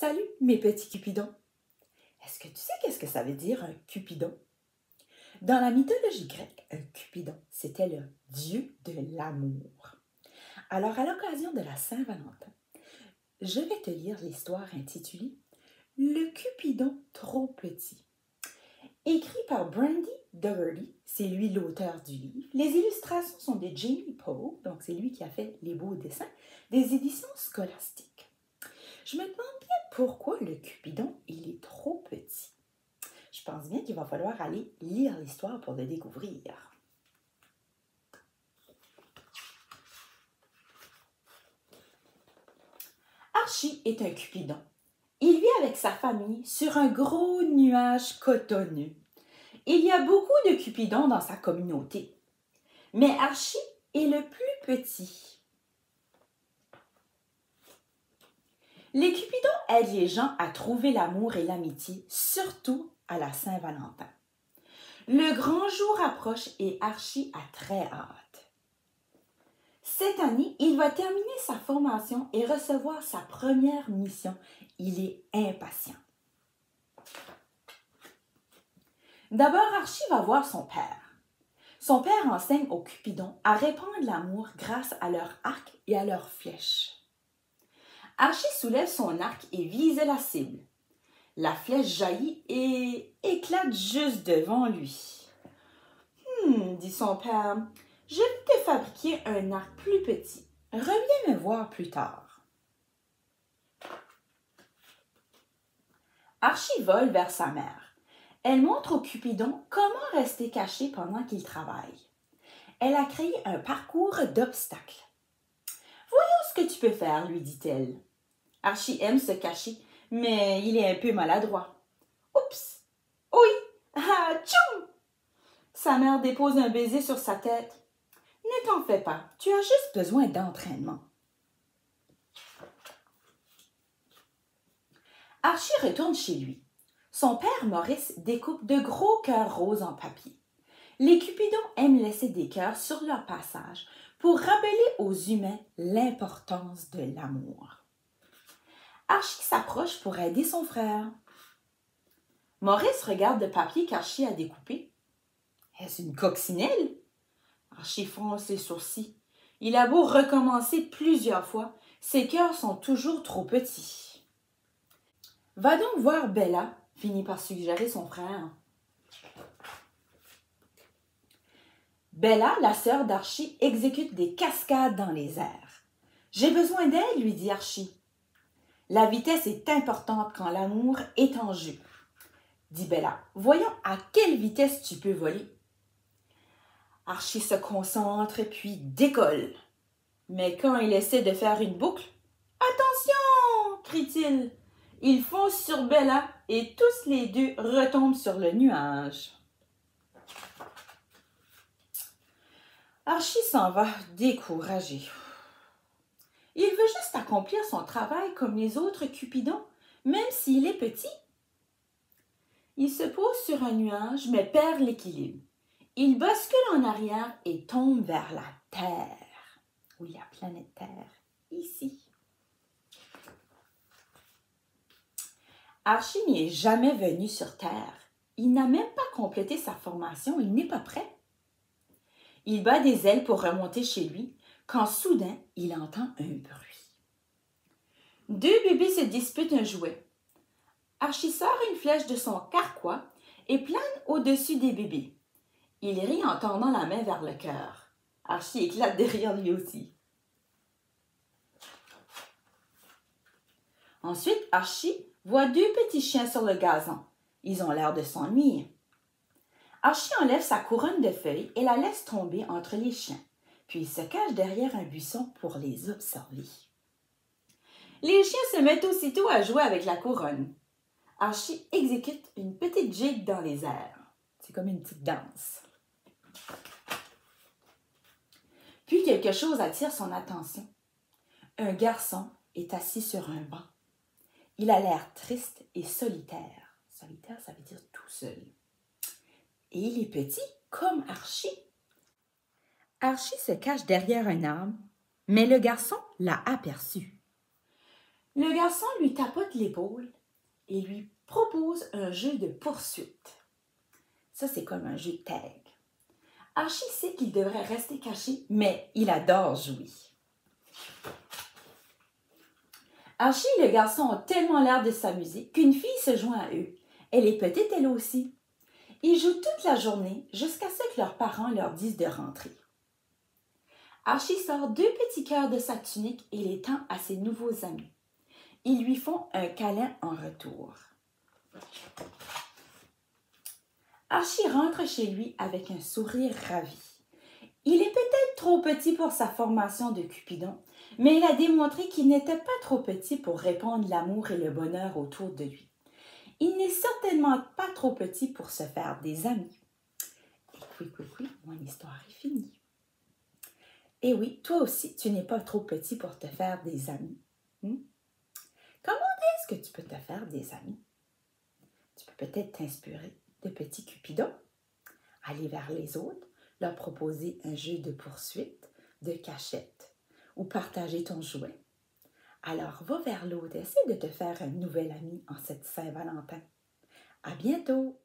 Salut mes petits cupidons! Est-ce que tu sais qu'est-ce que ça veut dire un cupidon? Dans la mythologie grecque, un cupidon, c'était le dieu de l'amour. Alors, à l'occasion de la Saint-Valentin, je vais te lire l'histoire intitulée Le Cupidon trop petit. Écrit par Brandy Dougherty, c'est lui l'auteur du livre. Les illustrations sont de Jamie Poe, donc c'est lui qui a fait les beaux dessins, des éditions scolastiques. Je me demande bien pourquoi le Cupidon, il est trop petit. Je pense bien qu'il va falloir aller lire l'histoire pour le découvrir. Archie est un Cupidon. Il vit avec sa famille sur un gros nuage cotonneux. Il y a beaucoup de Cupidons dans sa communauté, mais Archie est le plus petit. Les Cupidons aident les gens à trouver l'amour et l'amitié, surtout à la Saint-Valentin. Le grand jour approche et Archie a très hâte. Cette année, il va terminer sa formation et recevoir sa première mission. Il est impatient. D'abord, Archie va voir son père. Son père enseigne aux Cupidons à répandre l'amour grâce à leur arc et à leurs flèches. Archie soulève son arc et vise la cible. La flèche jaillit et éclate juste devant lui. Dit son père, je vais te fabriquer un arc plus petit. Reviens me voir plus tard. Archie vole vers sa mère. Elle montre au Cupidon comment rester caché pendant qu'il travaille. Elle a créé un parcours d'obstacles. Voyons ce que tu peux faire, lui dit-elle. Archie aime se cacher, mais il est un peu maladroit. Oups! Oui! Ah, tchoum! Sa mère dépose un baiser sur sa tête. Ne t'en fais pas, tu as juste besoin d'entraînement. Archie retourne chez lui. Son père Maurice découpe de gros cœurs roses en papier. Les Cupidons aiment laisser des cœurs sur leur passage pour rappeler aux humains l'importance de l'amour. Archie s'approche pour aider son frère. Maurice regarde le papier qu'Archie a découpé. Est-ce une coccinelle? Archie fronce les sourcils. Il a beau recommencer plusieurs fois, ses cœurs sont toujours trop petits. Va donc voir Bella, finit par suggérer son frère. Bella, la sœur d'Archie, exécute des cascades dans les airs. J'ai besoin d'aide, lui dit Archie. La vitesse est importante quand l'amour est en jeu, dit Bella. Voyons à quelle vitesse tu peux voler. Archie se concentre puis décolle. Mais quand il essaie de faire une boucle, « Attention !» crie-t-il. Il fonce sur Bella et tous les deux retombent sur le nuage. Archie s'en va découragé. Il veut juste accomplir son travail comme les autres Cupidons, même s'il est petit. Il se pose sur un nuage, mais perd l'équilibre. Il bascule en arrière et tombe vers la Terre. Oui, la planète Terre, ici. Archie n'y est jamais venu sur Terre. Il n'a même pas complété sa formation, il n'est pas prêt. Il bat des ailes pour remonter chez lui, quand soudain, il entend un bruit. Deux bébés se disputent un jouet. Archie sort une flèche de son carquois et plane au-dessus des bébés. Il rit en tendant la main vers le cœur. Archie éclate de rire lui aussi. Ensuite, Archie voit deux petits chiens sur le gazon. Ils ont l'air de s'ennuyer. Archie enlève sa couronne de feuilles et la laisse tomber entre les chiens, puis il se cache derrière un buisson pour les observer. Les chiens se mettent aussitôt à jouer avec la couronne. Archie exécute une petite gigue dans les airs. C'est comme une petite danse. Puis quelque chose attire son attention. Un garçon est assis sur un banc. Il a l'air triste et solitaire. Solitaire, ça veut dire tout seul. Et il est petit, comme Archie. Archie se cache derrière un arbre, mais le garçon l'a aperçu. Le garçon lui tapote l'épaule et lui propose un jeu de poursuite. Ça, c'est comme un jeu de tag. Archie sait qu'il devrait rester caché, mais il adore jouer. Archie et le garçon ont tellement l'air de s'amuser qu'une fille se joint à eux. Elle est petite elle aussi. Ils jouent toute la journée jusqu'à ce que leurs parents leur disent de rentrer. Archie sort 2 petits cœurs de sa tunique et les tend à ses nouveaux amis. Ils lui font un câlin en retour. Archie rentre chez lui avec un sourire ravi. Il est peut-être trop petit pour sa formation de Cupidon, mais il a démontré qu'il n'était pas trop petit pour répandre l'amour et le bonheur autour de lui. Il n'est certainement pas trop petit pour se faire des amis. Et oui, mon histoire est finie. Et oui, toi aussi, tu n'es pas trop petit pour te faire des amis. Comment est-ce que tu peux te faire des amis? Tu peux peut-être t'inspirer de petits Cupidons, aller vers les autres, leur proposer un jeu de poursuite, de cachette ou partager ton jouet. Alors, va vers l'autre, essaie de te faire un nouvel ami en cette Saint-Valentin. À bientôt!